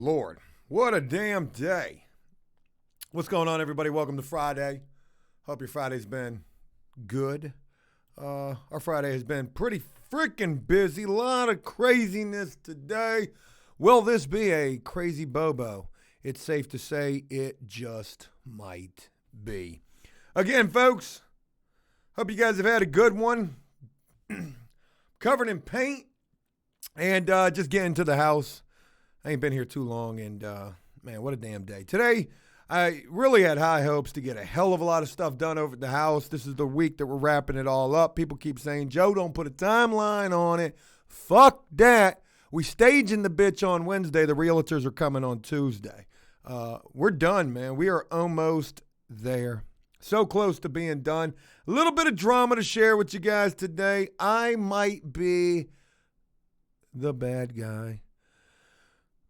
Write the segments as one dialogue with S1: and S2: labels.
S1: Lord, what a damn day. What's going on, everybody? Welcome to Friday. Hope your Friday's been good. Our Friday has been pretty freaking busy. A lot of craziness today. Will this be a crazy bobo? It's safe to say it just might be. Again, folks, hope you guys have had a good one. Covered in paint and just getting to the house. I ain't been here too long, and man, what a damn day. Today, I really had high hopes to get a hell of a lot of stuff done over at the house. This is the week that we're wrapping it all up. People keep saying, Joe, don't put a timeline on it. Fuck that. We staging the bitch on Wednesday. The realtors are coming on Tuesday. We're done, man. We are almost there. So close to being done. A little bit of drama to share with you guys today. I might be the bad guy.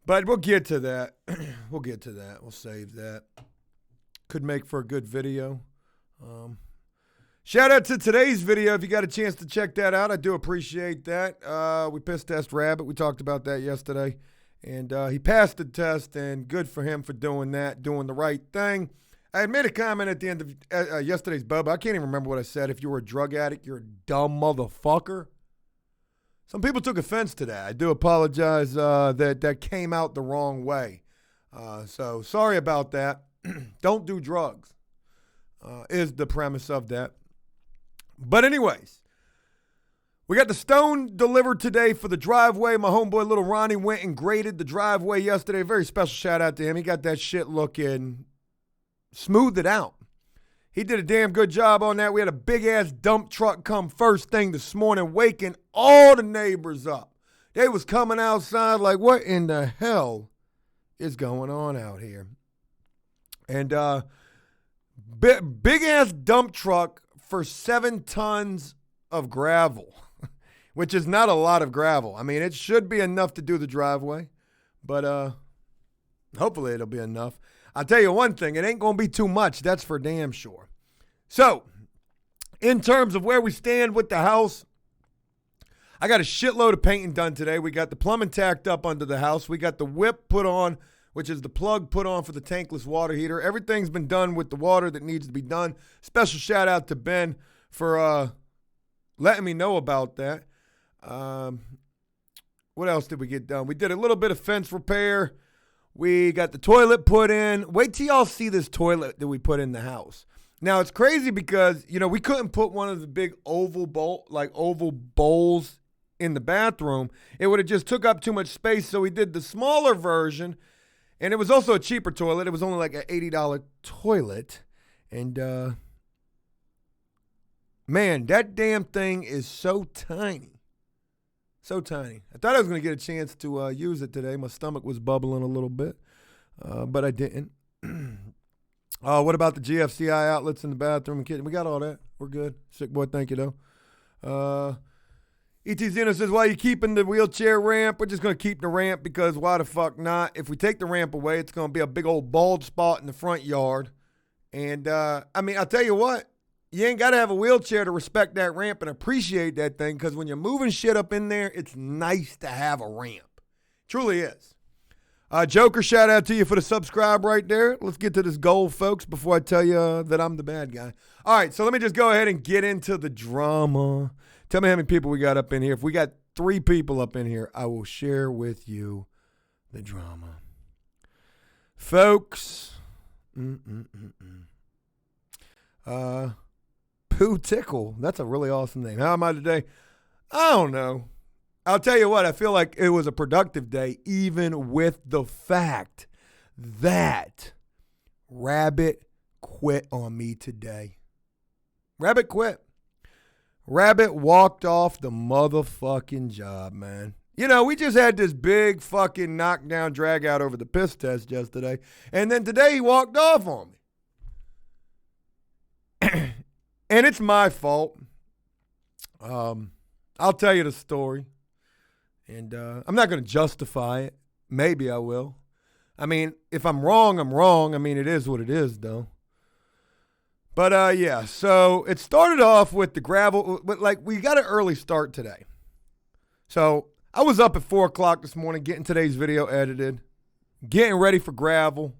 S1: But we'll get to that. We'll save that. Could make for a good video. Shout out to today's video. If you got a chance to check that out, I do appreciate that. We piss test Rabbit. We talked about that yesterday. And he passed the test, and good for him for doing that, doing the right thing. I had made a comment at the end of yesterday's Bubba. I can't even remember what I said. If you were a drug addict, you're a dumb motherfucker. Some people took offense to that. I do apologize that came out the wrong way. So sorry about that. Don't do drugs is the premise of that. But anyways, we got the stone delivered today for the driveway. My homeboy Little Ronnie went and graded the driveway yesterday. Very special shout out to him. He got that shit looking, smoothed it out. He did a damn good job on that. We had a big-ass dump truck come first thing this morning, waking all the neighbors up. They was coming outside like, what in the hell is going on out here? And big-ass dump truck for 7 tons of gravel, which is not a lot of gravel. I mean, it should be enough to do the driveway, but hopefully it'll be enough. I'll tell you one thing, it ain't going to be too much. That's for damn sure. So, in terms of where we stand with the house, I got a shitload of painting done today. We got the plumbing tacked up under the house. We got the whip put on, which is the plug put on for the tankless water heater. Everything's been done with the water that needs to be done. Special shout out to Ben for letting me know about that. What else did we get done? We did a little bit of fence repair. We got the toilet put in. Wait till y'all see this toilet that we put in the house. Now, it's crazy because, we couldn't put one of the big oval bowls in the bathroom. It would have just took up too much space, so we did the smaller version, and it was also a cheaper toilet. It was only like an $80 toilet, and, man, that damn thing is so tiny. So tiny. I thought I was going to get a chance to use it today. My stomach was bubbling a little bit, but I didn't. What about the GFCI outlets in the bathroom and kitchen? We got all that. We're good. Sick boy, thank you, though. E.T. Zeno says, why are you keeping the wheelchair ramp? We're just going to keep the ramp because why the fuck not? If we take the ramp away, it's going to be a big old bald spot in the front yard. And, I'll tell you what. You ain't got to have a wheelchair to respect that ramp and appreciate that thing, because when you're moving shit up in there, it's nice to have a ramp. Truly is. Joker, shout out to you for the subscribe right there. Let's get to this goal, folks, before I tell you that I'm the bad guy. All right, so let me just go ahead and get into the drama. Tell me how many people we got up in here. If we got 3 people up in here, I will share with you the drama. Folks. Pooh Tickle. That's a really awesome name. How am I today? I don't know. I'll tell you what, I feel like it was a productive day, even with the fact that Rabbit quit on me today. Rabbit quit. Rabbit walked off the motherfucking job, man. We just had this big fucking knockdown drag out over the piss test yesterday, and then today he walked off on me. And it's my fault. I'll tell you the story. And I'm not going to justify it. Maybe I will. If I'm wrong, I'm wrong. It is what it is, though. But, yeah, so it started off with the gravel. But, we got an early start today. So I was up at 4 o'clock this morning getting today's video edited. getting ready for gravel.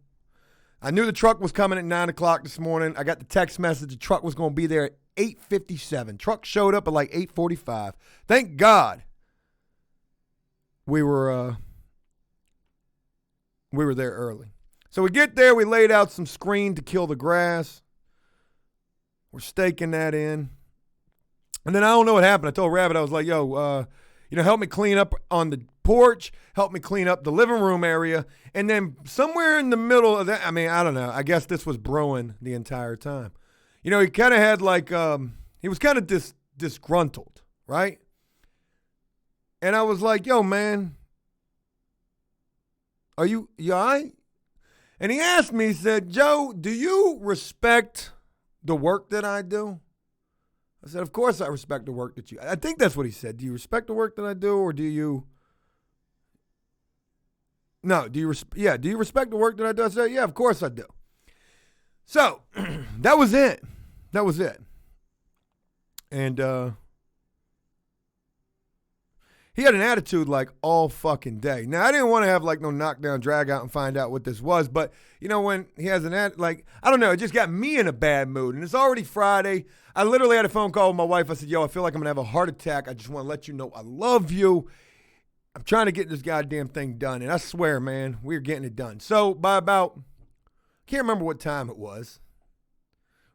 S1: I knew the truck was coming at 9 o'clock this morning. I got the text message the truck was going to be there at 8:57. Truck showed up at like 8:45. Thank God we were there early. So we get there. We laid out some screen to kill the grass. We're staking that in. And then I don't know what happened. I told Rabbit, I was like, yo, help me clean up on the porch, help me clean up the living room area. And then somewhere in the middle of that, I don't know. I guess this was brewing the entire time. He kind of had like, he was kind of disgruntled, right? And I was like, yo, man, you all right? And he asked me, he said, Joe, do you respect the work that I do? I said, of course I respect the work that you, I think that's what he said. Do you respect the work that I do, or do you respect the work that I do? I said, yeah, of course I do. So that was it. And he had an attitude like all fucking day. Now, I didn't want to have like no knockdown, drag out and find out what this was. But, when he has an attitude, like, I don't know, it just got me in a bad mood. And it's already Friday. I literally had a phone call with my wife. I said, yo, I feel like I'm going to have a heart attack. I just want to let you know I love you. I'm trying to get this goddamn thing done. And I swear, man, we're getting it done. So by about, can't remember what time it was.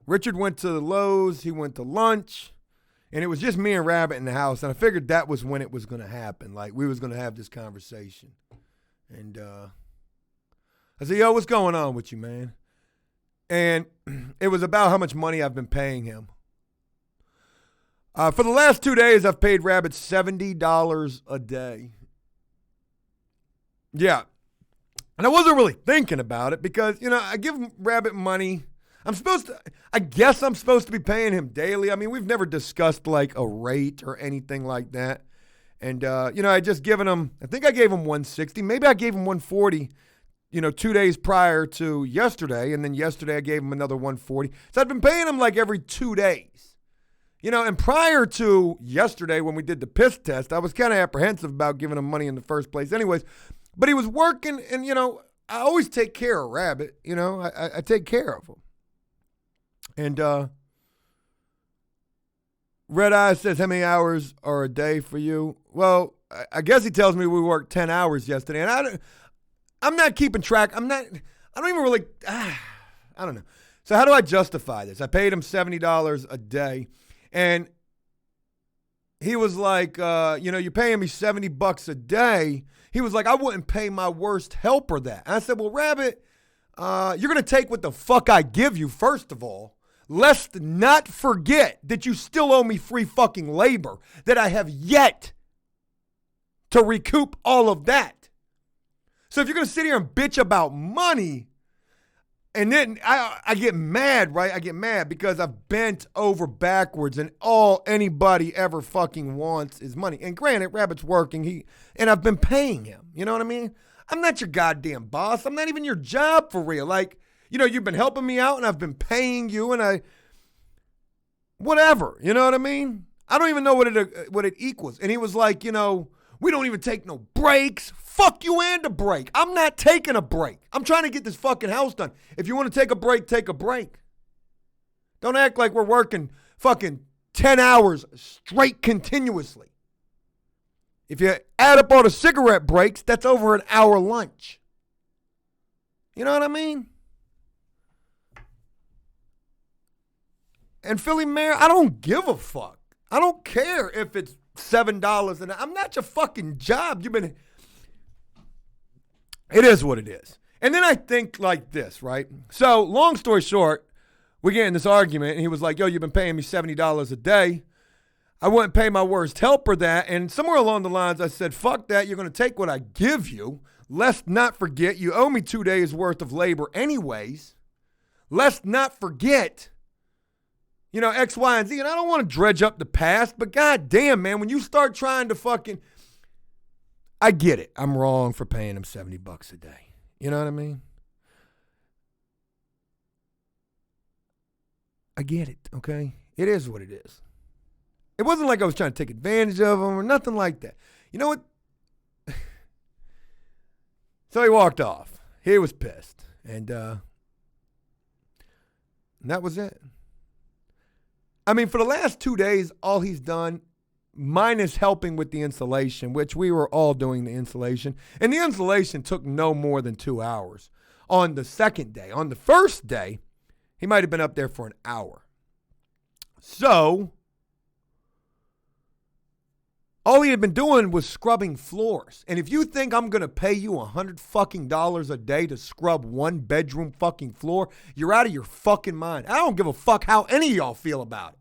S1: Richard went to the Lowe's. He went to lunch. And it was just me and Rabbit in the house. And I figured that was when it was going to happen. Like, we was going to have this conversation. And I said, yo, what's going on with you, man? And it was about how much money I've been paying him. For the last 2 days, I've paid Rabbit $70 a day. Yeah. And I wasn't really thinking about it because, I give Rabbit money. I guess I'm supposed to be paying him daily. We've never discussed like a rate or anything like that. And, I just given him, I think I gave him $160. Maybe I gave him $140, 2 days prior to yesterday. And then yesterday I gave him another $140. So I've been paying him like every 2 days. And prior to yesterday when we did the piss test, I was kind of apprehensive about giving him money in the first place anyways. But he was working and, I always take care of Rabbit. I take care of him. And Red Eye says, how many hours are a day for you? Well, I guess he tells me we worked 10 hours yesterday. And I'm not keeping track. I don't even really, I don't know. So how do I justify this? I paid him $70 a day. And he was like, you're paying me $70 a day. He was like, I wouldn't pay my worst helper that. And I said, well, Rabbit, you're going to take what the fuck I give you, first of all. Let's not forget that you still owe me free fucking labor, that I have yet to recoup all of that. So if you're going to sit here and bitch about money, and then I get mad, right? I get mad because I've bent over backwards and all anybody ever fucking wants is money. And granted, Rabbit's working, and I've been paying him. You know what I mean? I'm not your goddamn boss. I'm not even your job for real. Like, you've been helping me out and I've been paying you and whatever. You know what I mean? I don't even know what it equals. And he was like, we don't even take no breaks. Fuck you and a break. I'm not taking a break. I'm trying to get this fucking house done. If you want to take a break, take a break. Don't act like we're working fucking 10 hours straight continuously. If you add up all the cigarette breaks, that's over an hour lunch. You know what I mean? And Philly Mayor, I don't give a fuck. I don't care if it's $7 an hour. I'm not your fucking job. It is what it is. And then I think like this, right? So long story short, we get in this argument and he was like, yo, you've been paying me $70 a day. I wouldn't pay my worst helper that. And somewhere along the lines, I said, fuck that. You're going to take what I give you. Let's not forget you owe me 2 days worth of labor anyways. Let's not forget, X, Y, and Z. And I don't want to dredge up the past, but goddamn, man, when you start trying to fucking, I get it. I'm wrong for paying him $70 a day. You know what I mean? I get it, okay? It is what it is. It wasn't like I was trying to take advantage of him or nothing like that. You know what? So he walked off. He was pissed. And that was it. I mean, for the last 2 days, all he's done, minus helping with the installation, which we were all doing the installation, and the installation took no more than 2 hours on the second day. On the first day, he might have been up there for an hour. So, all he had been doing was scrubbing floors. And if you think I'm going to pay you $100 a day to scrub one bedroom fucking floor, you're out of your fucking mind. I don't give a fuck how any of y'all feel about it.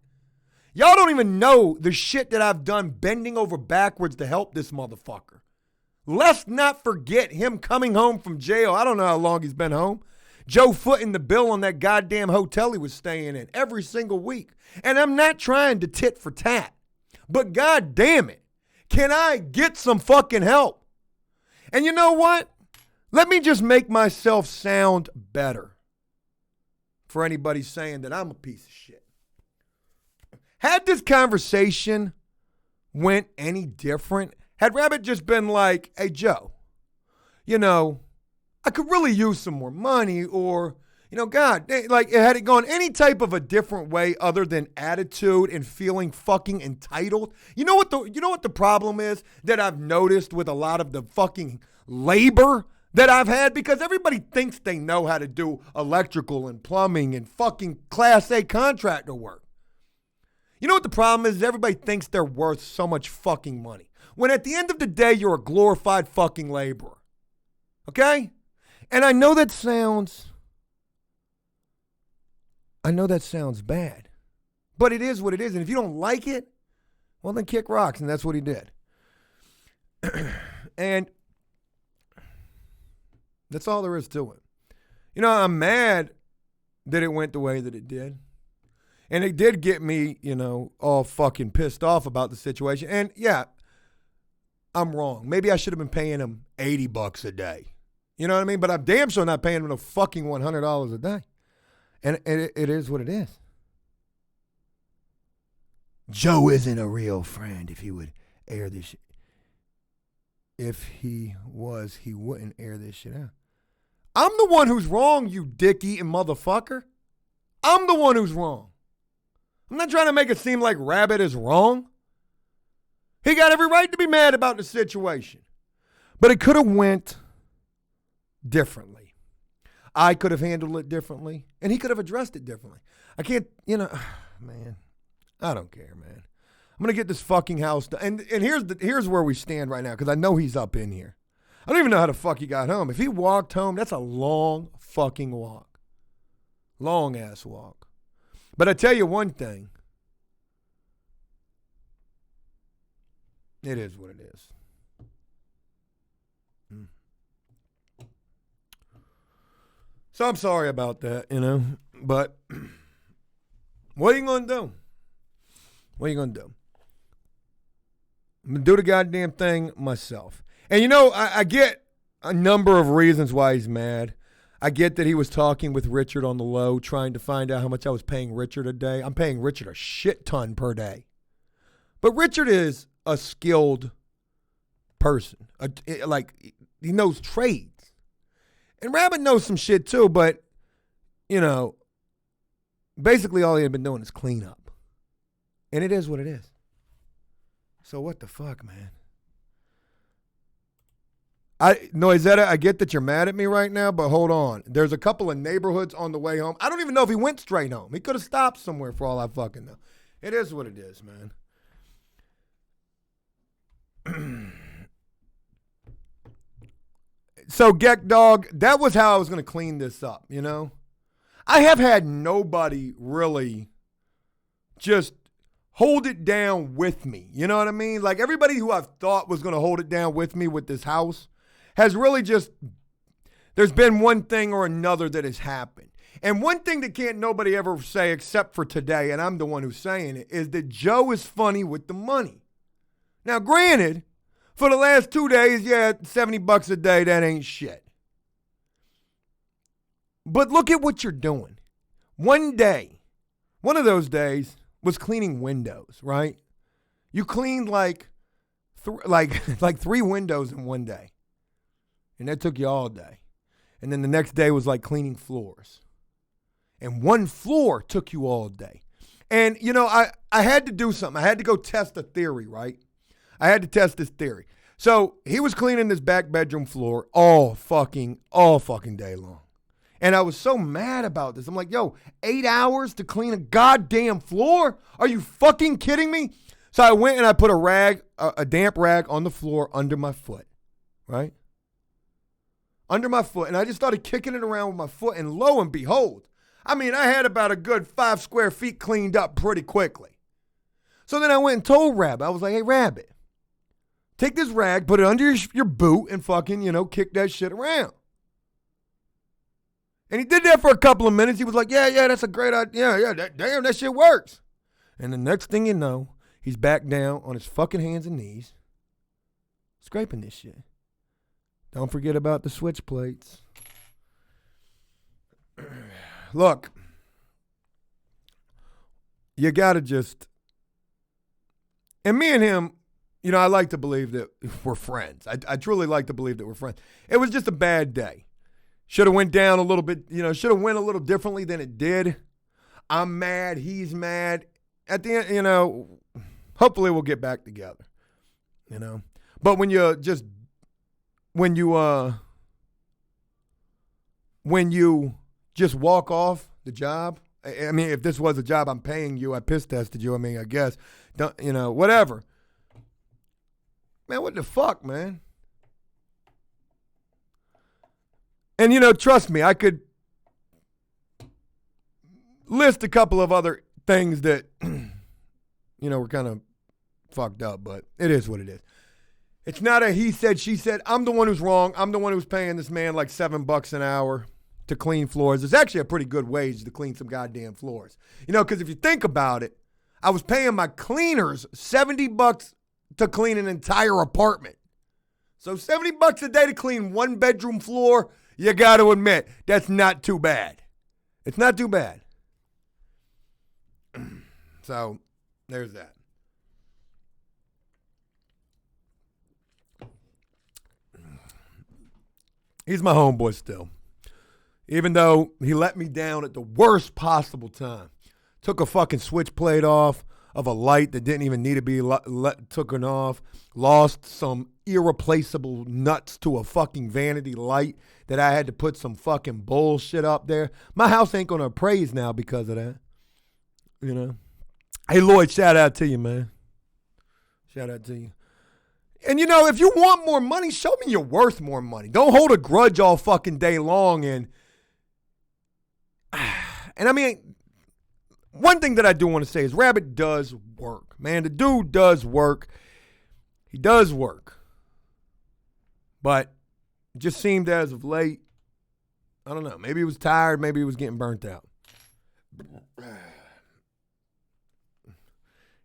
S1: Y'all don't even know the shit that I've done bending over backwards to help this motherfucker. Let's not forget him coming home from jail. I don't know how long he's been home. Joe footing the bill on that goddamn hotel he was staying in every single week. And I'm not trying to tit for tat. But god damn it. Can I get some fucking help? And you know what? Let me just make myself sound better for anybody saying that I'm a piece of shit. Had this conversation went any different, had Rabbit just been like, hey, Joe, you know, I could really use some more money, or, you know, God, like, had it gone any type of a different way other than attitude and feeling fucking entitled? You know what the problem is that I've noticed with a lot of the fucking labor that I've had? Because everybody thinks they know how to do electrical and plumbing and fucking Class A contractor work. You know what the problem is? Everybody thinks they're worth so much fucking money, when at the end of the day, you're a glorified fucking laborer. Okay? And I know that sounds bad, but it is what it is. And if you don't like it, well, then kick rocks. And that's what he did. And that's all there is to it. You know, I'm mad that it went the way that it did. And it did get me, you know, all fucking pissed off about the situation. And yeah, I'm wrong. Maybe I should have been paying him $80 a day. You know what I mean? But I'm damn sure not paying him no fucking $100 a day. And it is what it is. Joe isn't a real friend. If he would air this shit. If he was, he wouldn't air this shit out. I'm the one who's wrong, you dick-eating motherfucker. I'm the one who's wrong. I'm not trying to make it seem like Rabbit is wrong. He got every right to be mad about the situation. But it could have went differently. I could have handled it differently, and he could have addressed it differently. I can't, you know, man, I don't care, man. I'm going to get this fucking house done. And here's where we stand right now, because I know he's up in here. I don't even know how the fuck he got home. If he walked home, that's a long fucking walk. Long ass walk. But I tell you one thing. It is what it is. So I'm sorry about that, you know. But what are you going to do? What are you going to do? I'm going to do the goddamn thing myself. And, you know, I get a number of reasons why he's mad. I get that he was talking with Richard on the low, trying to find out how much I was paying Richard a day. I'm paying Richard a shit ton per day. But Richard is a skilled person. He knows trades. And Rabbit knows some shit too, but, you know, basically all he had been doing is clean up. And it is what it is. So what the fuck, man? Noisetta, I get that you're mad at me right now, but hold on. There's a couple of neighborhoods on the way home. I don't even know if he went straight home. He could have stopped somewhere for all I fucking know. It is what it is, man. So, Geck Dog, that was how I was going to clean this up, you know? I have had nobody really just hold it down with me. You know what I mean? Like, everybody who I've thought was going to hold it down with me with this house has really just, there's been one thing or another that has happened. And one thing that can't nobody ever say except for today, and I'm the one who's saying it, is that Joe is funny with the money. Now, granted, for the last 2 days, yeah, $70 a day, that ain't shit. But look at what you're doing. One day, one of those days was cleaning windows, right? You cleaned like 3 windows in one day. And that took you all day. And then the next day was like cleaning floors. And one floor took you all day. And, you know, I had to do something. I had to go test a theory, right? I had to test this theory. So he was cleaning this back bedroom floor all fucking day long. And I was so mad about this. I'm like, yo, 8 hours to clean a goddamn floor? Are you fucking kidding me? So I went and I put a damp rag on the floor under my foot, right? Under my foot. And I just started kicking it around with my foot. And lo and behold, I mean, I had about a good 5 square feet cleaned up pretty quickly. So then I went and told Rabbit. I was like, hey, Rabbit, take this rag, put it under your boot, and fucking, you know, kick that shit around. And he did that for a couple of minutes. He was like, yeah, that's a great idea. Yeah, damn, that shit works. And the next thing you know, he's back down on his fucking hands and knees, scraping this shit. Don't forget about the switch plates. Look, you got to just, and me and him, you know, I like to believe that we're friends. I truly like to believe that we're friends. It was just a bad day. Should have went down a little bit, you know, should have went a little differently than it did. I'm mad. He's mad. At the end, you know, hopefully we'll get back together, you know. But when you just walk off the job, I mean, if this was a job I'm paying you, I piss tested you, I mean, I guess, don't, you know, whatever. Man, what the fuck, man? And, you know, trust me, I could list a couple of other things that, you know, were kind of fucked up, but it is what it is. It's not a he said, she said. I'm the one who's wrong. I'm the one who's paying this man like $7 an hour to clean floors. It's actually a pretty good wage to clean some goddamn floors. You know, because if you think about it, I was paying my cleaners $70 to clean an entire apartment. So $70 a day to clean one bedroom floor, you got to admit, that's not too bad. It's not too bad. So, there's that. He's my homeboy still. Even though he let me down at the worst possible time. Took a fucking switch plate off of a light that didn't even need to be taken off. Lost some irreplaceable nuts to a fucking vanity light that I had to put some fucking bullshit up there. My house ain't going to appraise now because of that. You know? Hey, Lloyd, shout out to you, man. Shout out to you. And, you know, if you want more money, show me you're worth more money. Don't hold a grudge all fucking day long. And I mean, one thing that I do want to say is Rabbit does work. Man, the dude does work. He does work. But it just seemed as of late, I don't know, maybe he was tired, maybe he was getting burnt out.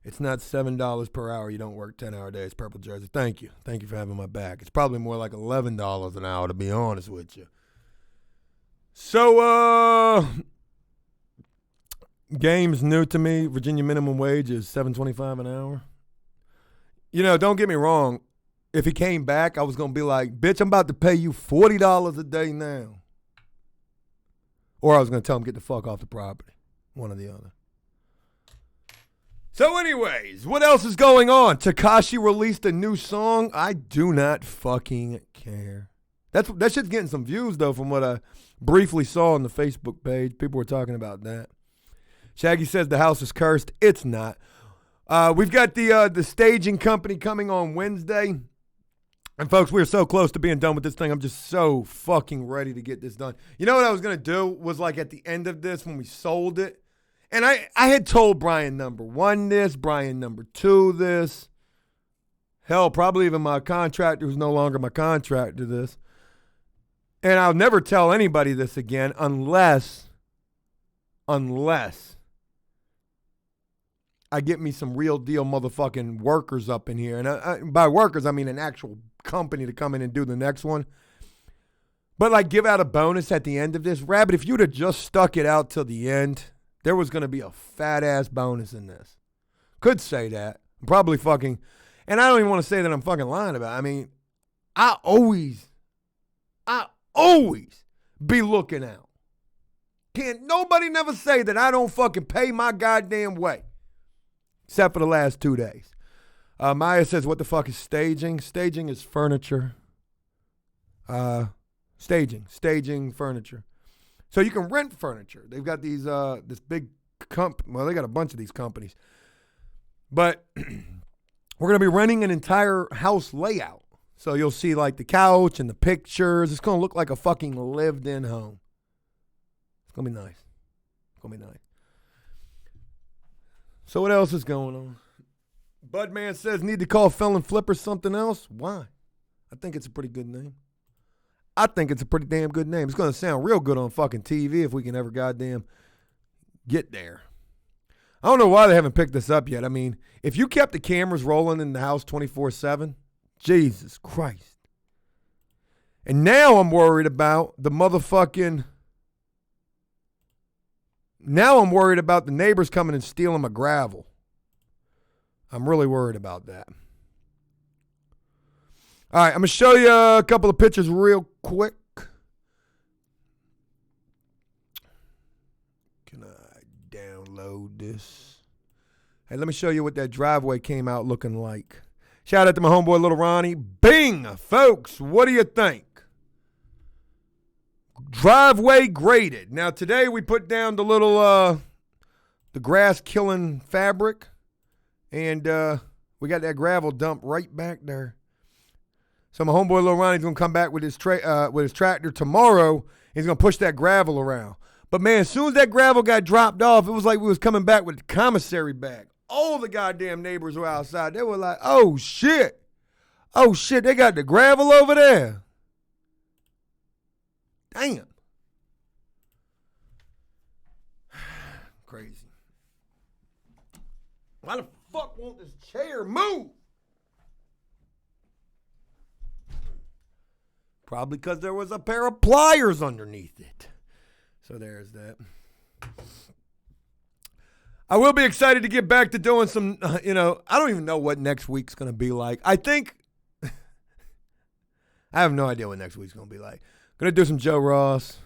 S1: It's not $7 per hour. You don't work 10-hour days, Purple Jersey. Thank you. Thank you for having my back. It's probably more like $11 an hour, to be honest with you. So, game's new to me. Virginia minimum wage is $7.25 an hour. You know, don't get me wrong. If he came back, I was going to be like, bitch, I'm about to pay you $40 a day now. Or I was going to tell him, get the fuck off the property. One or the other. So anyways, what else is going on? Tekashi released a new song. I do not fucking care. That shit's getting some views, though, from what I briefly saw on the Facebook page. People were talking about that. Shaggy says the house is cursed. It's not. We've got the staging company coming on Wednesday. And folks, we're so close to being done with this thing. I'm just so fucking ready to get this done. You know what I was going to do was like at the end of this when we sold it. And I had told Brian number 1 this, Brian number 2 this. Hell, probably even my contractor who's no longer my contractor this. And I'll never tell anybody this again unless I get me some real deal motherfucking workers up in here. And by workers, I mean an actual company to come in and do the next one. But like give out a bonus at the end of this. Rabbit, if you'd have just stuck it out till the end, there was going to be a fat ass bonus in this. Could say that. Probably fucking, and I don't even want to say that I'm fucking lying about it. I mean, I always always be looking out. Can't nobody never say that I don't fucking pay my goddamn way. Except for the last 2 days. Maya says, what the fuck is staging? Staging is furniture. Staging furniture. So you can rent furniture. They've got these, this big well, they got a bunch of these companies. But we're going to be renting an entire house layout. So you'll see like the couch and the pictures. It's going to look like a fucking lived-in home. It's going to be nice. It's going to be nice. So what else is going on? Budman says, need to call Felon Flipper something else? Why? I think it's a pretty good name. I think it's a pretty damn good name. It's going to sound real good on fucking TV if we can ever goddamn get there. I don't know why they haven't picked this up yet. I mean, if you kept the cameras rolling in the house 24/7, Jesus Christ. And now I'm worried about the motherfucking... Now I'm worried about the neighbors coming and stealing my gravel. I'm really worried about that. All right, I'm going to show you a couple of pictures real quick. Can I download this? Hey, let me show you what that driveway came out looking like. Shout out to my homeboy, Little Ronnie. Bing! Folks, what do you think? Driveway graded. Now, today we put down the little, the grass-killing fabric. And we got that gravel dump right back there. So my homeboy, Little Ronnie's going to come back with his tractor tomorrow. He's going to push that gravel around. But, man, as soon as that gravel got dropped off, it was like we was coming back with the commissary bag. All the goddamn neighbors were outside. They were like, oh, shit. Oh, shit, they got the gravel over there. Damn. Crazy. Why the fuck won't this chair move? Probably because there was a pair of pliers underneath it. So there's that. I will be excited to get back to doing some, I don't even know what next week's going to be like. I think, I have no idea what next week's going to be like. Going to do some Joe Ross.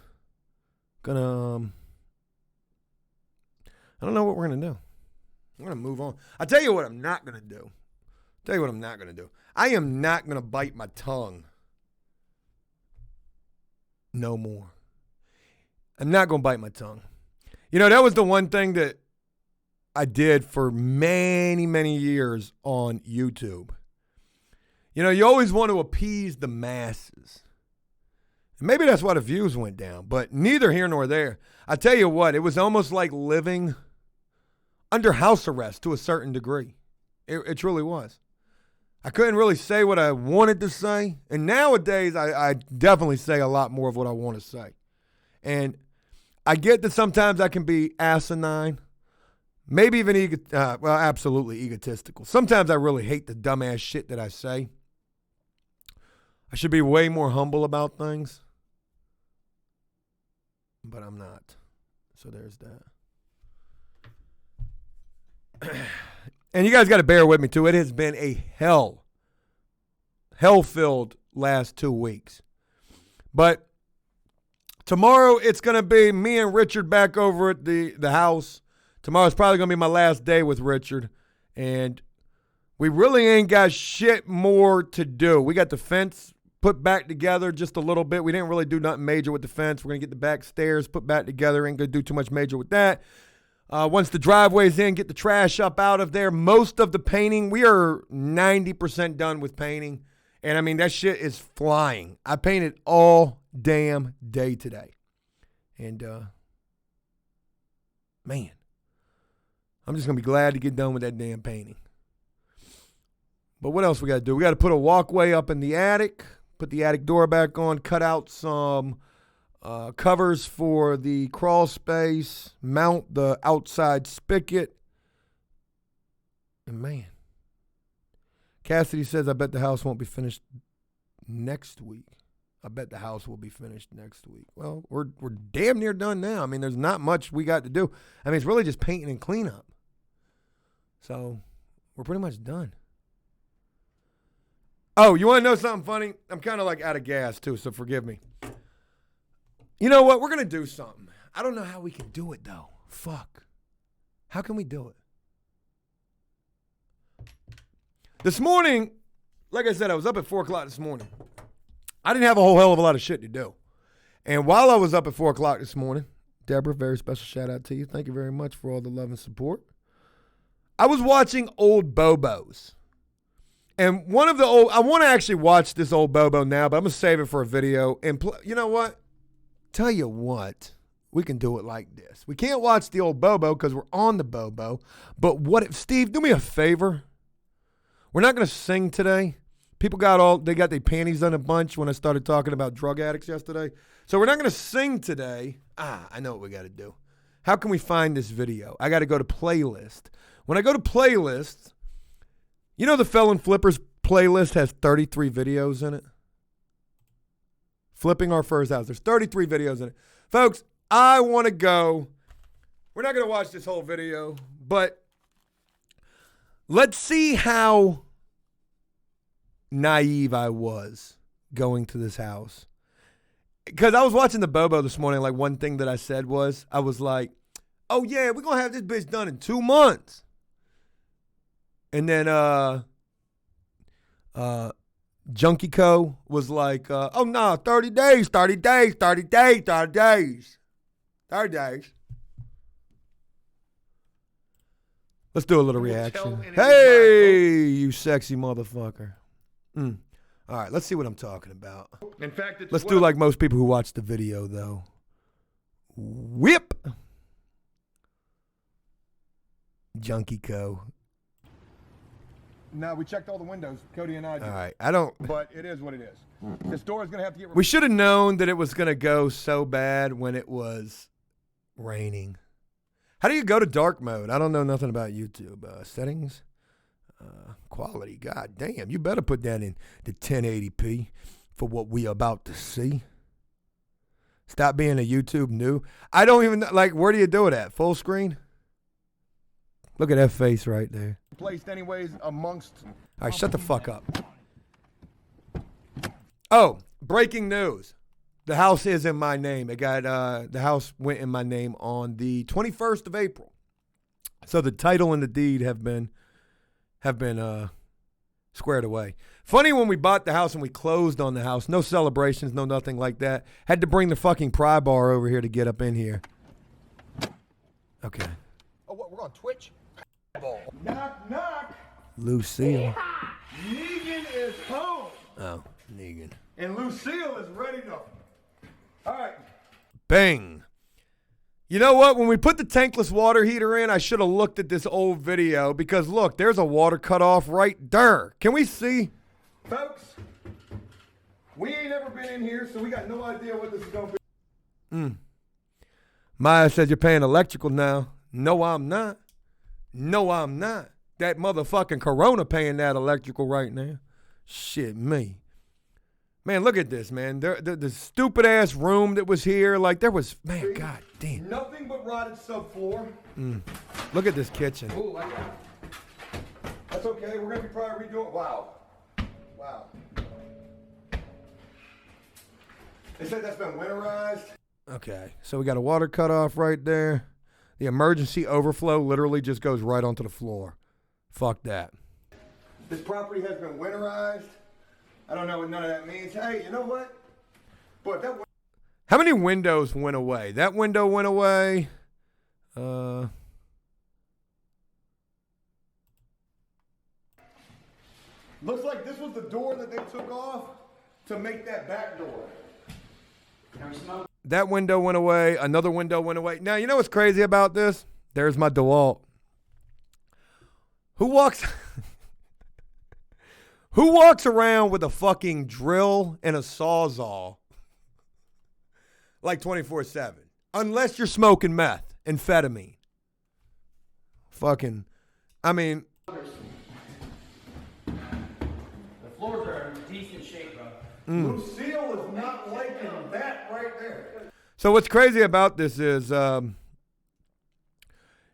S1: I don't know what we're going to do. I'm going to move on. I'll tell you what I'm not going to do. I am not going to bite my tongue. No more. I'm not going to bite my tongue. That was the one thing that I did for many, many years on YouTube. You always want to appease the masses. And maybe that's why the views went down, but neither here nor there. I tell you what, it was almost like living under house arrest to a certain degree. It truly was. I couldn't really say what I wanted to say. And nowadays, I definitely say a lot more of what I want to say. And I get that sometimes I can be asinine. Maybe even, absolutely egotistical. Sometimes I really hate the dumbass shit that I say. I should be way more humble about things. But I'm not. So there's that. And you guys got to bear with me, too. It has been a hell-filled last 2 weeks. But tomorrow, it's going to be me and Richard back over at the house. Tomorrow's probably going to be my last day with Richard. And we really ain't got shit more to do. We got the fence put back together just a little bit. We didn't really do nothing major with the fence. We're going to get the back stairs put back together. Ain't going to do too much major with that. Once the driveway's in, get the trash up out of there. Most of the painting, we are 90% done with painting. And, I mean, that shit is flying. I painted all damn day today. And, man, I'm just going to be glad to get done with that damn painting. But what else we got to do? We got to put a walkway up in the attic, put the attic door back on, cut out some covers for the crawl space, mount the outside spigot. And man, Cassidy says, I bet the house won't be finished next week. I bet the house will be finished next week. Well, we're damn near done now. I mean, there's not much we got to do. I mean, it's really just painting and cleanup. So we're pretty much done. Oh, you want to know something funny? I'm kind of like out of gas too, so forgive me. You know what? We're going to do something. I don't know how we can do it, though. Fuck. How can we do it? This morning, like I said, I was up at 4 o'clock this morning. I didn't have a whole hell of a lot of shit to do. And while I was up at 4 o'clock this morning, Deborah, very special shout out to you. Thank you very much for all the love and support. I was watching old Bobos. And one of the old, I want to actually watch this old Bobo now, but I'm going to save it for a video. And you know what? Tell you what, we can do it like this. We can't watch the old Bobo because we're on the Bobo. But what if, Steve, do me a favor. We're not going to sing today. People they got their panties on a bunch when I started talking about drug addicts yesterday. So we're not going to sing today. I know what we got to do. How can we find this video? I got to go to playlist. When I go to playlist, you know the Felon Flippers playlist has 33 videos in it? Flipping our first house. There's 33 videos in it. Folks, I want to go. We're not going to watch this whole video, but let's see how naive I was going to this house. Because I was watching the Bobo this morning, like one thing that I said was, I was like, oh yeah, we're going to have this bitch done in 2 months. And then Junkie Co. was like, oh no, 30 days, 30 days, 30 days, 30 days. 30 days. Let's do a little reaction. Hey, you sexy motherfucker. All right, let's see what I'm talking about.
S2: In fact,
S1: let's do like most people who watch the video, though. Whip. Junkie Co.
S2: No, we checked all the windows. Cody and I did.
S1: All right, I don't.
S2: But it is what it is. This door is going to have to get.
S1: We should have known that it was going to go so bad when it was raining. How do you go to dark mode? I don't know nothing about YouTube. Settings, quality. God damn, you better put that in the 1080p for what we about to see. Stop being a YouTube noob. I don't even like. Where do you do it at? Full screen. Look at that face right there.
S2: Placed anyways amongst.
S1: All right, shut the fuck up. Oh, breaking news. The house is in my name. It got the house went in my name on the 21st of April. So the title and the deed have been squared away. Funny, when we bought the house and we closed on the house, no celebrations, no nothing like that. Had to bring the fucking pry bar over here to get up in here. Okay.
S2: Oh, what? We're on Twitch. Knock, knock.
S1: Lucille.
S2: Negan is home.
S1: Oh, Negan.
S2: And Lucille is ready to. All right.
S1: Bang. You know what? When we put the tankless water heater in, I should have looked at this old video because look, there's a water cutoff right there. Can we see?
S2: Folks, we ain't ever been in here, so we got no idea what this is going to be.
S1: Maya said you're paying electrical now. No, I'm not. No, I'm not. That motherfucking Corona paying that electrical right now. Shit, me. Man, look at this, man. The stupid ass room that was here, like there was, man, god damn.
S2: Nothing but rotted subfloor.
S1: Look at this kitchen.
S2: Ooh, I got it. That's okay. We're gonna be probably redoing. Wow. Wow. They said that's been winterized.
S1: Okay, so we got a water cutoff right there. The emergency overflow literally just goes right onto the floor. Fuck that.
S2: This property has been winterized. I don't know what none of that means. Hey, you know what? But that.
S1: How many windows went away? That window went away.
S2: Looks like this was the door that they took off to make that back door.
S1: That window went away. Another window went away. Now, you know what's crazy about this? There's my DeWalt. Who walks around with a fucking drill and a sawzall like 24/7? Unless you're smoking meth, amphetamine. Fucking, I mean.
S3: The floors are in decent shape, bro.
S2: Lucille is not liking that right there.
S1: So what's crazy about this is,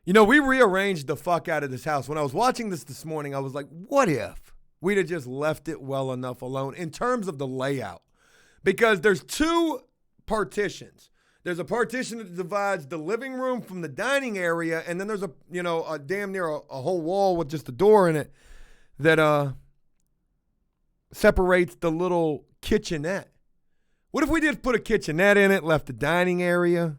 S1: we rearranged the fuck out of this house. When I was watching this morning, I was like, what if we'd have just left it well enough alone in terms of the layout? Because there's two partitions. There's a partition that divides the living room from the dining area, and then there's a damn near a whole wall with just a door in it that separates the little kitchenette. What if we just put a kitchenette in it, left the dining area?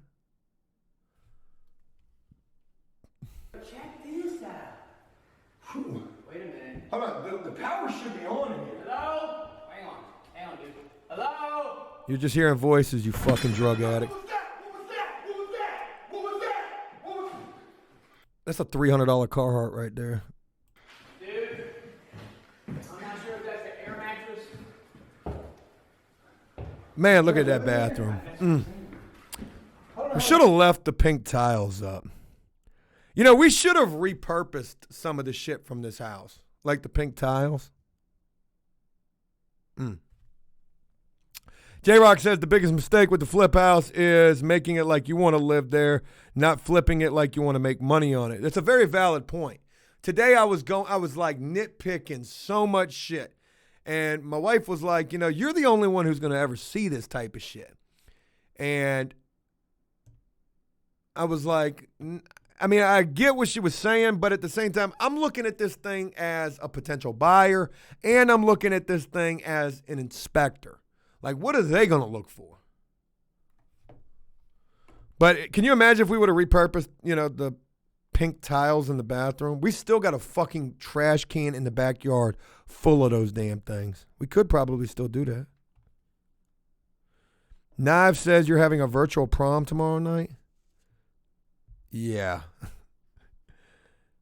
S3: Check this out. Wait a minute.
S2: Hold on, the power should be on in here.
S3: Hello? Hang on, dude. Hello?
S1: You're just hearing voices, you fucking drug addict.
S2: What was that? What was that? What was that? What was that? What was
S1: That's a $300 Carhartt right there.
S3: Dude, I'm not sure if that's the air mattress.
S1: Man, look at that bathroom. We should have left the pink tiles up. You know, we should have repurposed some of the shit from this house, like the pink tiles. J-Rock says the biggest mistake with the flip house is making it like you want to live there, not flipping it like you want to make money on it. That's a very valid point. Today I was like nitpicking so much shit. And my wife was like, you're the only one who's going to ever see this type of shit. And I was like, I get what she was saying, but at the same time, I'm looking at this thing as a potential buyer, and I'm looking at this thing as an inspector. Like, what are they going to look for? But can you imagine if we would have repurposed, the pink tiles in the bathroom? We still got a fucking trash can in the backyard full of those damn things. We could probably still do that. Knives says you're having a virtual prom tomorrow night. Yeah.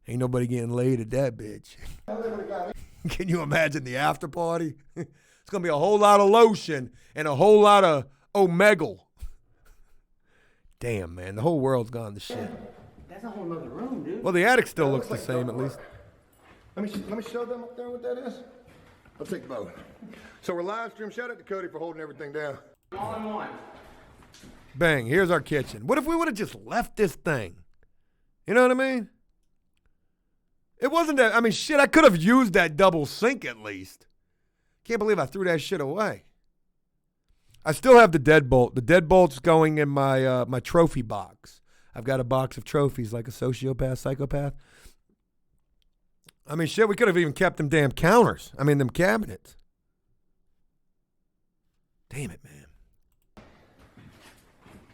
S1: Ain't nobody getting laid at that bitch. Can you imagine the after party? It's going to be a whole lot of lotion and a whole lot of Omegle. Damn, man. The whole world's gone to shit.
S3: That's a whole nother room, dude.
S1: Well, the attic still looks the same, at least.
S2: Let me show them up there what that is. I'll take both. So we're live stream. Shout out to Cody for holding everything down.
S3: All in one.
S1: Bang, here's our kitchen. What if we would have just left this thing? You know what I mean? It wasn't that, shit, I could have used that double sink at least. Can't believe I threw that shit away. I still have the deadbolt. The deadbolt's going in my my trophy box. I've got a box of trophies like a sociopath, psychopath. Shit, we could have even kept them damn counters. Them cabinets. Damn it, man.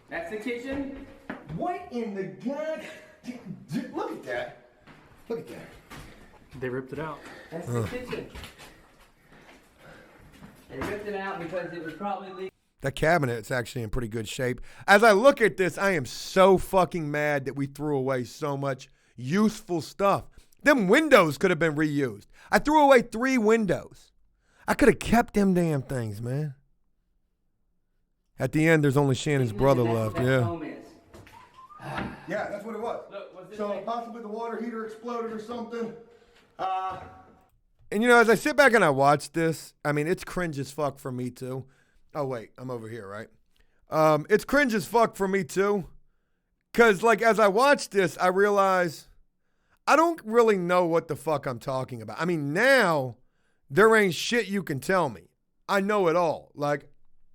S3: That's the kitchen?
S2: What in the god? Look at that. Look at that.
S4: They ripped it out.
S3: That's the kitchen. They ripped it out because it was probably leaking.
S1: That cabinet's actually in pretty good shape. As I look at this, I am so fucking mad that we threw away so much useful stuff. Them windows could have been reused. I threw away 3 windows. I could have kept them damn things, man. At the end, there's only Shannon's brother left. Yeah.
S2: Yeah, that's what it was.
S3: Look, what's this
S2: So
S3: thing?
S2: possibly the water heater exploded or something.
S1: And as I sit back and I watch this, it's cringe as fuck for me too. Oh wait, I'm over here, right? It's cringe as fuck for me too. Cause as I watch this, I realize I don't really know what the fuck I'm talking about. Now there ain't shit you can tell me. I know it all.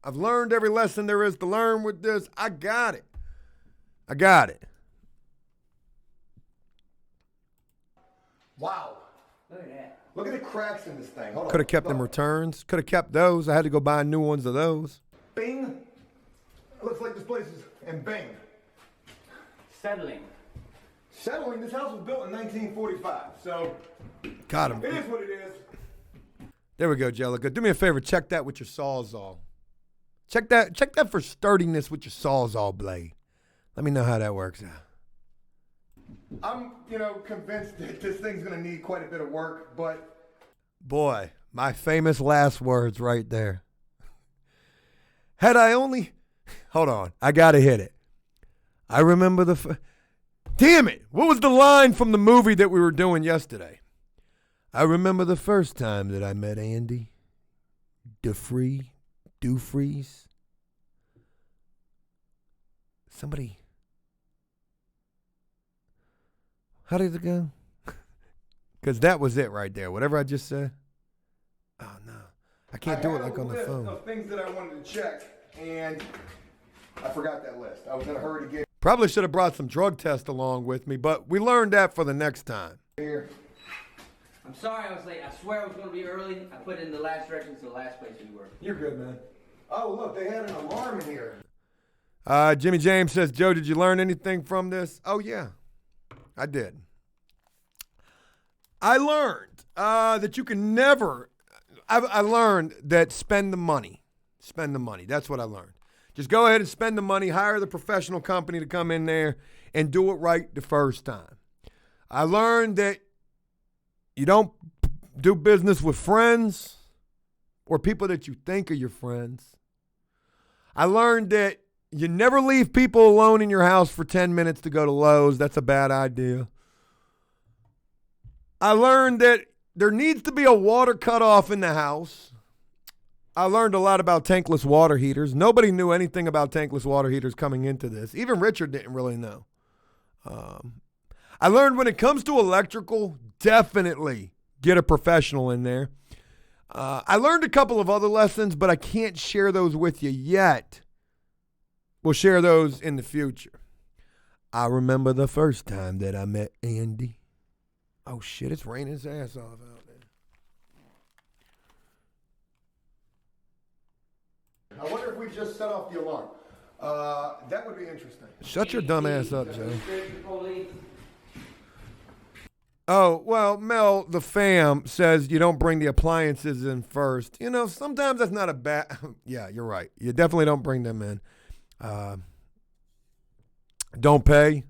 S1: I've learned every lesson there is to learn with this. I got it.
S2: Wow.
S3: Look at that.
S2: Look at the cracks in this thing. Hold on.
S1: Could have kept them returns. Could have kept those. I had to go buy new ones of those.
S2: Bing. It looks like this place is, and bang.
S3: Settling.
S2: Settling, this house was built in 1945, so
S1: Got him.
S2: it is what it is.
S1: There we go, Jellica. Do me a favor. Check that with your Sawzall. Check that for sturdiness with your Sawzall blade. Let me know how that works out.
S2: I'm, convinced that this thing's gonna need quite a bit of work, but
S1: Boy, my famous last words right there. Had I only... Hold on. I got to hit it. I remember Damn it. What was the line from the movie that we were doing yesterday? I remember the first time that I met Andy Dufries. Somebody... How did it go? Because that was it right there. Whatever I just said. Oh, no. I can't do it like on the phone.
S2: Of things that I wanted to check, and I forgot that list. I was in a hurry to get
S1: Probably should have brought some drug tests along with me, but we learned that for the next time.
S2: here.
S3: I'm sorry I was late. I swear I was going to be early. I put in the last directions to the last place we were.
S2: You're good, man. Oh, look, they had an alarm in here.
S1: Jimmy James says, Joe, did you learn anything from this? Oh, yeah, I did. I learned that you can never, I learned that spend the money. Spend the money. That's what I learned. Just go ahead and spend the money, hire the professional company to come in there and do it right the first time. I learned that you don't do business with friends or people that you think are your friends. I learned that you never leave people alone in your house for 10 minutes to go to Lowe's. That's a bad idea. I learned that there needs to be a water cutoff in the house. I learned a lot about tankless water heaters. Nobody knew anything about tankless water heaters coming into this. Even Richard didn't really know. I learned when it comes to electrical, definitely get a professional in there. I learned a couple of other lessons, but I can't share those with you yet. We'll share those in the future. I remember the first time that I met Andy. Oh, shit, it's raining his ass off out there.
S2: I wonder if we just set off the alarm. That would be interesting.
S1: Shut your dumb ass up, Joe. Oh, well, Mel, the fam, says you don't bring the appliances in first. You know, sometimes that's not a bad... Yeah, you're right. You definitely don't bring them in. Don't pay.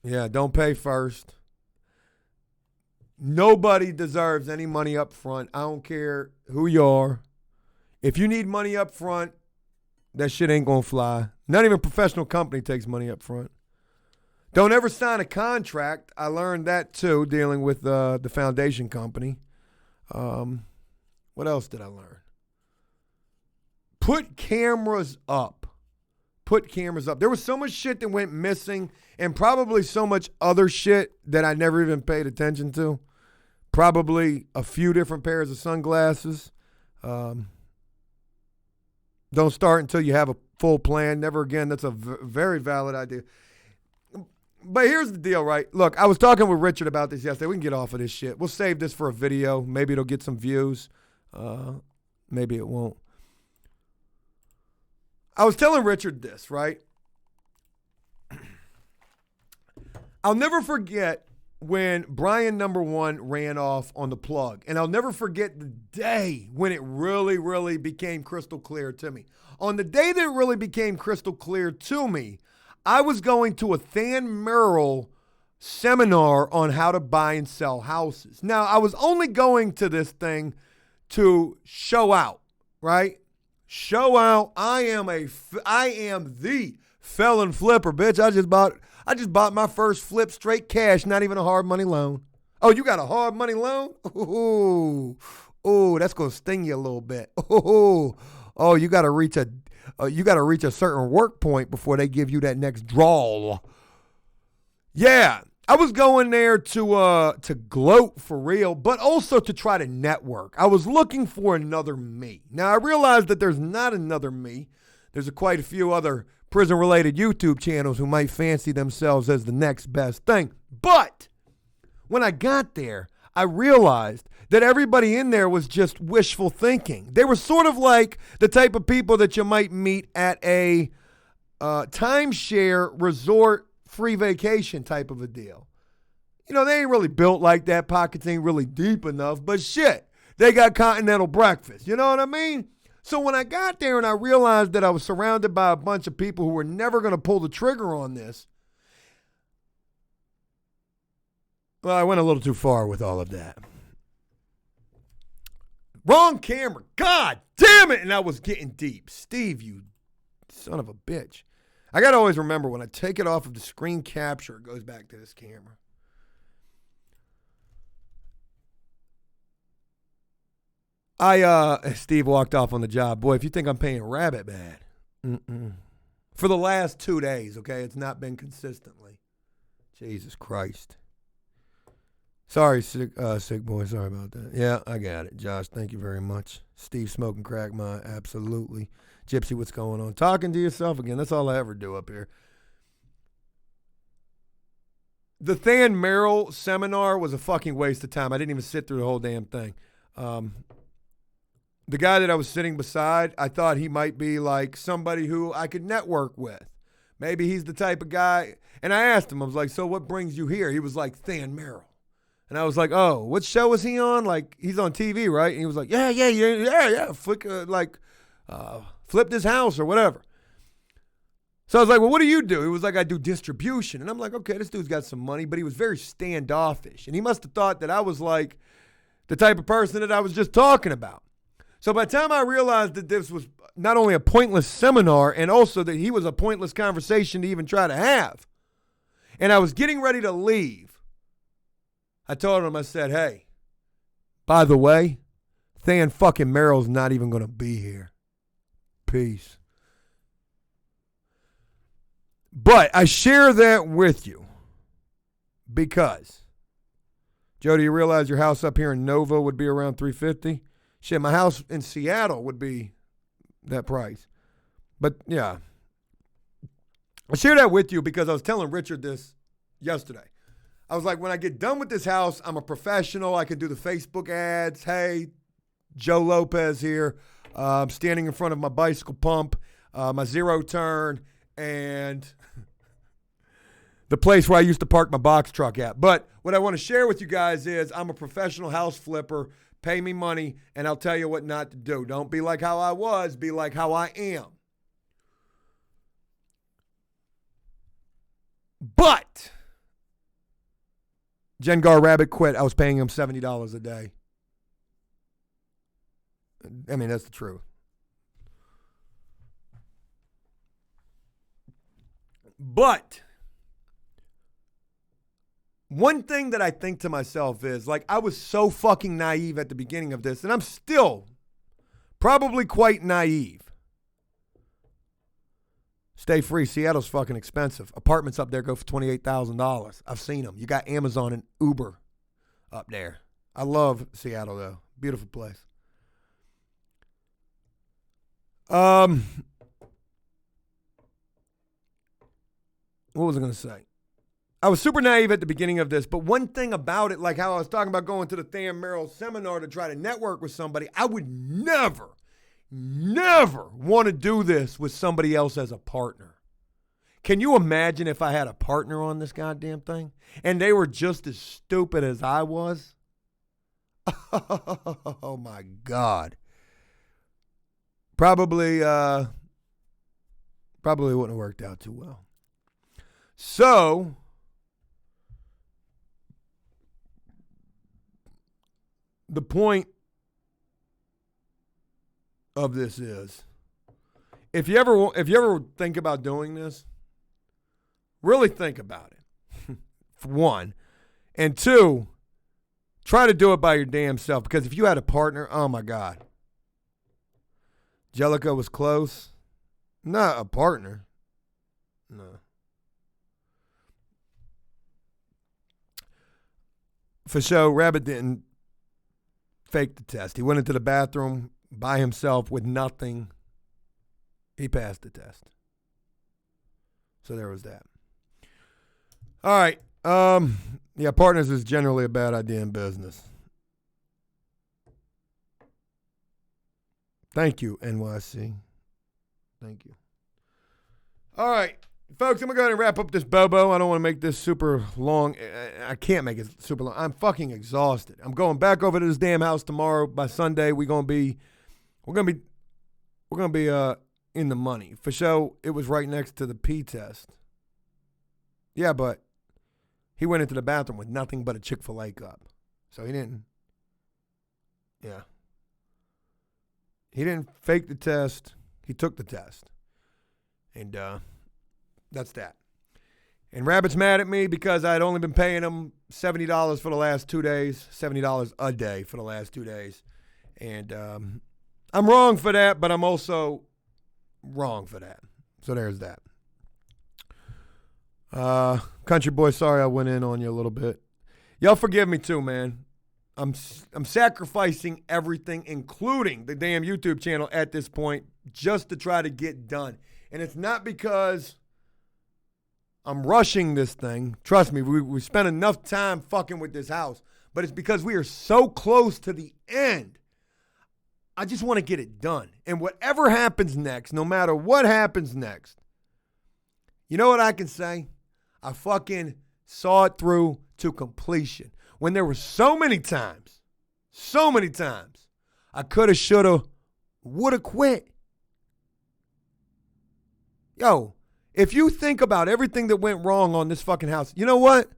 S1: Yeah, don't pay first. Nobody deserves any money up front. I don't care who you are. If you need money up front, that shit ain't going to fly. Not even a professional company takes money up front. Don't ever sign a contract. I learned that too, dealing with the foundation company. What else did I learn? Put cameras up. Put cameras up. There was so much shit that went missing and probably so much other shit that I never even paid attention to. Probably a few different pairs of sunglasses. Don't start until you have a full plan. Never again. That's a very valid idea. But here's the deal, right? Look, I was talking with Richard about this yesterday. We can get off of this shit. We'll save this for a video. Maybe it'll get some views. Maybe it won't. I was telling Richard this, right? I'll never forget when Brian #1 ran off on the plug. And I'll never forget the day when it really, really became crystal clear to me. On the day that it really became crystal clear to me, I was going to a Than Merrill seminar on how to buy and sell houses. Now, I was only going to this thing to show out, right? Show out. I am the felon flipper, bitch. I just bought my first flip straight cash, not even a hard money loan. Oh, you got a hard money loan? Ooh, that's gonna sting you a little bit. Oh, you gotta reach a certain work point before they give you that next draw. Yeah, I was going there to gloat for real, but also to try to network. I was looking for another me. Now I realized that there's not another me. There's quite a few other prison-related YouTube channels who might fancy themselves as the next best thing. But when I got there, I realized that everybody in there was just wishful thinking. They were sort of like the type of people that you might meet at a timeshare resort free vacation type of a deal. You know, they ain't really built like that. Pockets ain't really deep enough, but shit, they got continental breakfast. You know what I mean? So when I got there and I realized that I was surrounded by a bunch of people who were never going to pull the trigger on this, well, I went a little too far with all of that. Wrong camera. God damn it. And I was getting deep. Steve, you son of a bitch. I got to always remember when I take it off of the screen capture, it goes back to this camera. Steve walked off on the job. Boy, if you think I'm paying rabbit bad. For the last 2 days, okay? It's not been consistently. Jesus Christ. Sorry, sick boy. Sorry about that. Yeah, I got it. Josh, thank you very much. Steve smoking crack, absolutely. Gypsy, what's going on? Talking to yourself again. That's all I ever do up here. The Than Merrill seminar was a fucking waste of time. I didn't even sit through the whole damn thing. The guy that I was sitting beside, I thought he might be like somebody who I could network with. Maybe he's the type of guy. And I asked him, I was like, so what brings you here? He was like, Than Merrill. And I was like, oh, what show was he on? Like, he's on TV, right? And he was like, yeah. Flipped his house or whatever. So I was like, well, what do you do? He was like, I do distribution. And I'm like, okay, this dude's got some money, but he was very standoffish. And he must have thought that I was like the type of person that I was just talking about. So by the time I realized that this was not only a pointless seminar and also that he was a pointless conversation to even try to have, and I was getting ready to leave, I told him, I said, hey, by the way, Than fucking Merrill's not even going to be here. Peace. But I share that with you because, Joe, do you realize your house up here in Nova would be around $350,000? Shit, my house in Seattle would be that price. But, yeah. I share that with you because I was telling Richard this yesterday. I was like, when I get done with this house, I'm a professional. I can do the Facebook ads. Hey, Joe Lopez here. I'm standing in front of my bicycle pump, my zero turn, and the place where I used to park my box truck at. But what I want to share with you guys is I'm a professional house flipper. Pay me money, and I'll tell you what not to do. Don't be like how I was. Be like how I am. But Jengar Rabbit quit. I was paying him $70 a day. I mean, that's the truth. But one thing that I think to myself is, like, I was so fucking naive at the beginning of this, and I'm still probably quite naive. Stay free. Seattle's fucking expensive. Apartments up there go for $28,000. I've seen them. You got Amazon and Uber up there. I love Seattle, though. Beautiful place. What was I going to say? I was super naive at the beginning of this, but one thing about it, like how I was talking about going to the Than Merrill seminar to try to network with somebody, I would never want to do this with somebody else as a partner. Can you imagine if I had a partner on this goddamn thing and they were just as stupid as I was? Oh my God. Probably wouldn't have worked out too well. So, the point of this is, if you ever think about doing this, really think about it. For one, and two, try to do it by your damn self. Because if you had a partner, oh my God, Jellica was close. Not a partner. No. For sure, Rabbit didn't fake the test. He went into the bathroom by himself with nothing. He passed the test. So there was that. All right. Yeah, partners is generally a bad idea in business. Thank you, NYC. Thank you. All right. Folks, I'm going to go ahead and wrap up this Bobo. I don't want to make this super long. I can't make it super long. I'm fucking exhausted. I'm going back over to this damn house tomorrow. By Sunday, we're going to be in the money. For sure, it was right next to the P test. Yeah, but he went into the bathroom with nothing but a Chick-fil-A cup. So he didn't. Yeah. He didn't fake the test. He took the test. And that's that. And Rabbit's mad at me because I'd only been paying him $70 for the last 2 days, $70 a day for the last 2 days. And I'm wrong for that, but I'm also wrong for that. So there's that. Country boy, sorry I went in on you a little bit. Y'all forgive me too, man. I'm sacrificing everything, including the damn YouTube channel at this point, just to try to get done. And it's not because I'm rushing this thing. Trust me, we spent enough time fucking with this house. But it's because we are so close to the end. I just want to get it done. And whatever happens next, no matter what happens next, you know what I can say? I fucking saw it through to completion. When there were so many times, I coulda, shoulda, woulda quit. Yo, if you think about everything that went wrong on this fucking house, you know what?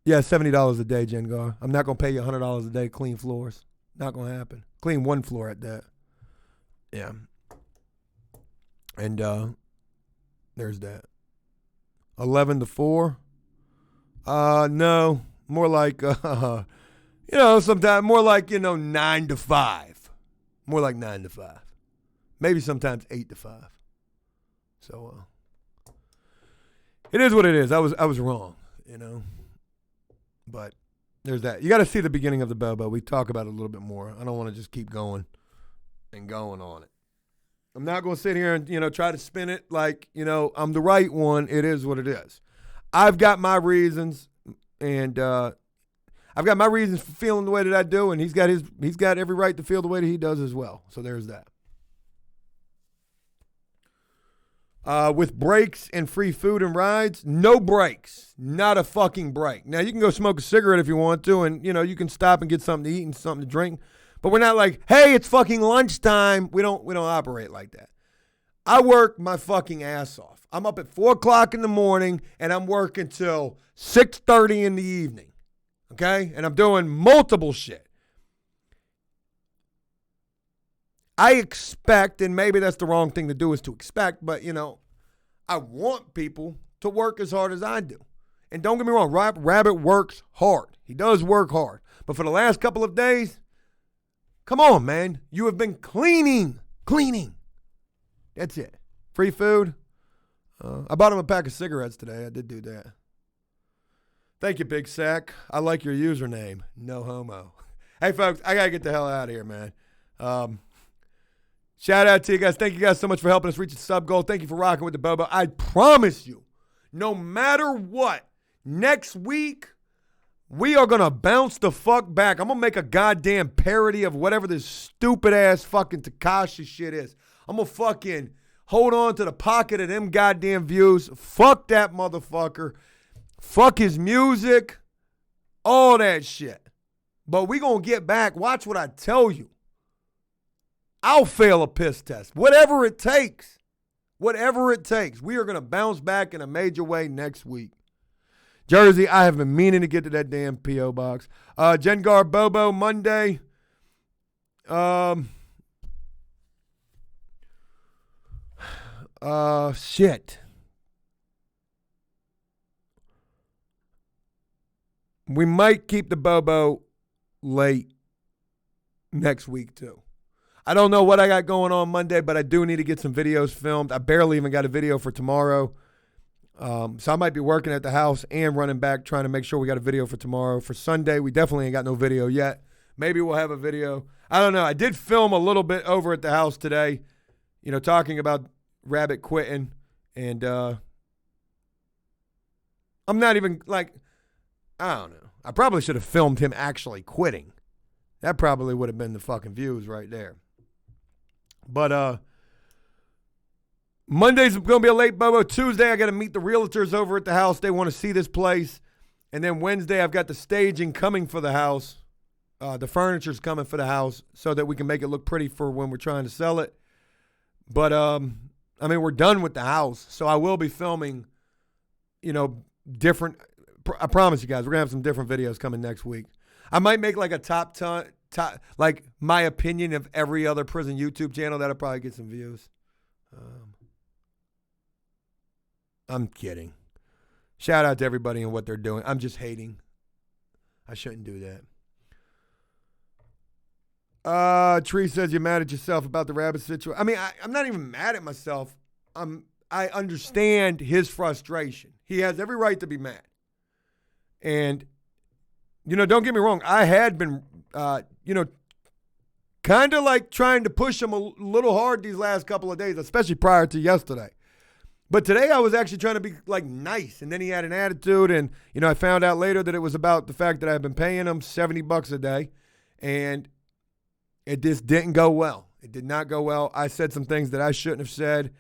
S1: Yeah, $70 a day, Jengar. I'm not going to pay you $100 a day to clean floors. Not going to happen. Clean one floor at that. Yeah. And there's that. 11 to 4. No. More like, sometimes more like, 9 to 5. More like 9 to 5. Maybe sometimes 8 to 5. So, it is what it is. I was wrong, But there's that. You got to see the beginning of the Bobo. We talk about it a little bit more. I don't want to just keep going and going on it. I'm not going to sit here and, try to spin it like, I'm the right one. It is what it is. I've got my reasons, and I've got my reasons for feeling the way that I do, and he's got every right to feel the way that he does as well. So there's that. With breaks and free food and rides, no breaks, not a fucking break. Now, you can go smoke a cigarette if you want to, and, you can stop and get something to eat and something to drink. But we're not like, hey, it's fucking lunchtime. We don't operate like that. I work my fucking ass off. I'm up at 4 o'clock in the morning, and I'm working till 6:30 in the evening, okay? And I'm doing multiple shit. I expect, and maybe that's the wrong thing to do is to expect, but, I want people to work as hard as I do. And don't get me wrong, Rabbit works hard. He does work hard. But for the last couple of days, come on, man. You have been cleaning. That's it. Free food. I bought him a pack of cigarettes today. I did do that. Thank you, Big Sack. I like your username. No homo. Hey, folks, I got to get the hell out of here, man. Shout out to you guys. Thank you guys so much for helping us reach the sub goal. Thank you for rocking with the Bobo. I promise you, no matter what, next week, we are going to bounce the fuck back. I'm going to make a goddamn parody of whatever this stupid ass fucking Tekashi shit is. I'm going to fucking hold on to the pocket of them goddamn views. Fuck that motherfucker. Fuck his music. All that shit. But we going to get back. Watch what I tell you. I'll fail a piss test. Whatever it takes. We are going to bounce back in a major way next week. Jersey, I have been meaning to get to that damn P.O. box. Jengar Bobo, Monday. Shit. We might keep the Bobo late next week, too. I don't know what I got going on Monday, but I do need to get some videos filmed. I barely even got a video for tomorrow. So I might be working at the house and running back trying to make sure we got a video for tomorrow. For Sunday, we definitely ain't got no video yet. Maybe we'll have a video. I don't know. I did film a little bit over at the house today, talking about Rabbit quitting. And I'm not even like, I don't know. I probably should have filmed him actually quitting. That probably would have been the fucking views right there. But Monday's going to be a late Bobo. Tuesday, I got to meet the realtors over at the house. They want to see this place. And then Wednesday, I've got the staging coming for the house. The furniture's coming for the house so that we can make it look pretty for when we're trying to sell it. But, we're done with the house. So I will be filming, different. I promise you guys, we're going to have some different videos coming next week. I might make like a top, like my opinion of every other prison YouTube channel. That'll probably get some views. I'm kidding. Shout out to everybody and what they're doing. I'm just hating. I shouldn't do that. Tree says you're mad at yourself about the Rabbit situation. I'm not even mad at myself. I understand his frustration. He has every right to be mad. And, don't get me wrong. I had been, kind of like trying to push him a little hard these last couple of days, especially prior to yesterday. But today I was actually trying to be like nice, and then he had an attitude, and I found out later that it was about the fact that I've been paying him $70 a day, and it just didn't go well. It did not go well. I said some things that I shouldn't have said,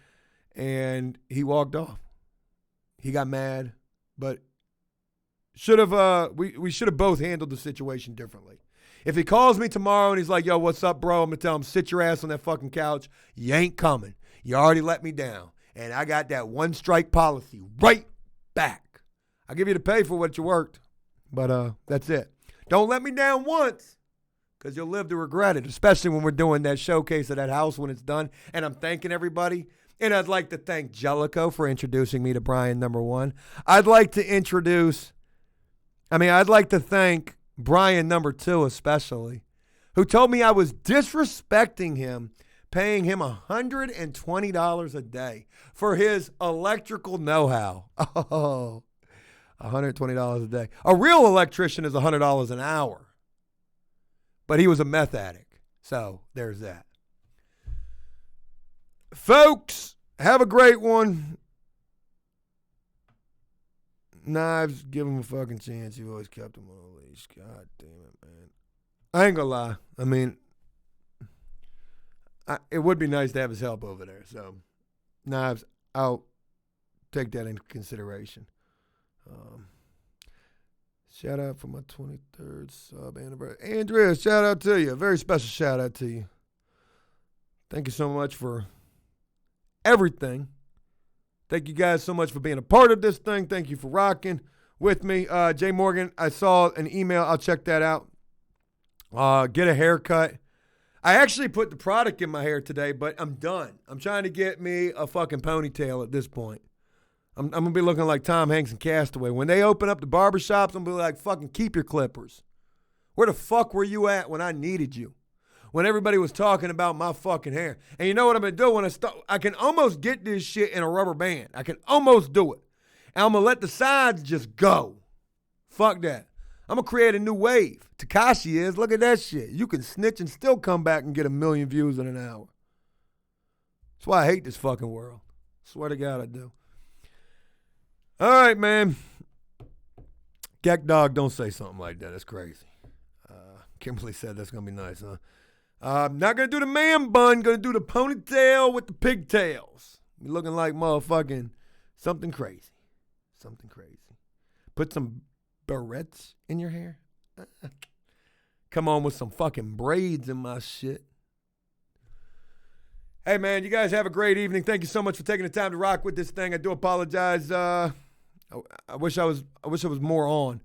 S1: and he walked off. He got mad, but we should have both handled the situation differently. If he calls me tomorrow and he's like, yo, what's up, bro? I'm going to tell him, sit your ass on that fucking couch. You ain't coming. You already let me down. And I got that one strike policy right back. I'll give you the pay for what you worked, but that's it. Don't let me down once, because you'll live to regret it, especially when we're doing that showcase of that house when it's done. And I'm thanking everybody. And I'd like to thank Jellico for introducing me to Brian number 1. I'd like to thank Brian number 2 especially, who told me I was disrespecting him, paying him $120 a day for his electrical know-how. Oh, $120 a day. A real electrician is $100 an hour. But he was a meth addict. So there's that. Folks, have a great one. Knives, give him a fucking chance. You've always kept him on a leash. God damn it, man. I ain't gonna lie. I mean, it would be nice to have his help over there. So, Knives, I'll take that into consideration. Shout out for my 23rd sub anniversary. Andrea, shout out to you. A very special shout out to you. Thank you so much for everything. Thank you guys so much for being a part of this thing. Thank you for rocking with me. Jay Morgan, I saw an email. I'll check that out. Get a haircut. I actually put the product in my hair today, but I'm done. I'm trying to get me a fucking ponytail at this point. I'm going to be looking like Tom Hanks in Castaway. When they open up the barbershops, I'm going to be like, fucking keep your clippers. Where the fuck were you at when I needed you? When everybody was talking about my fucking hair. And you know what I'm going to do when I can almost get this shit in a rubber band. I can almost do it. And I'm going to let the sides just go. Fuck that. I'm going to create a new wave. Tekashi is. Look at that shit. You can snitch and still come back and get 1 million views in an hour. That's why I hate this fucking world. Swear to God I do. All right, man. Gek Dog, don't say something like that. That's crazy. Kimberly said that's going to be nice, huh? I'm not going to do the man bun. Going to do the ponytail with the pigtails. You're looking like motherfucking something crazy. Something crazy. Put some barrettes in your hair. Come on with some fucking braids in my shit. Hey, man, you guys have a great evening. Thank you so much for taking the time to rock with this thing. I do apologize. I wish I was more on.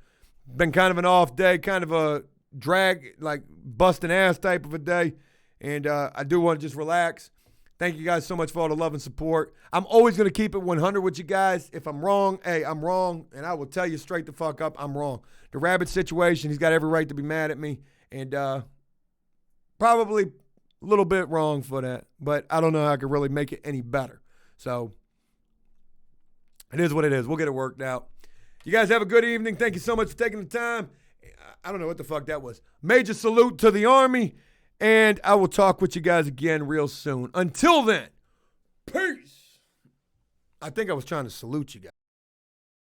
S1: Been kind of an off day, kind of a drag, like busting ass type of a day. And I do want to just relax. Thank you guys so much for all the love and support. I'm always going to keep it 100 with you guys. If I'm wrong, hey, I'm wrong. And I will tell you straight the fuck up, I'm wrong. The Rabbit situation, he's got every right to be mad at me. And probably a little bit wrong for that. But I don't know how I could really make it any better. So it is what it is. We'll get it worked out. You guys have a good evening. Thank you so much for taking the time. I don't know what the fuck that was. Major salute to the Army. And I will talk with you guys again real soon. Until then, peace. I think I was trying to salute you guys.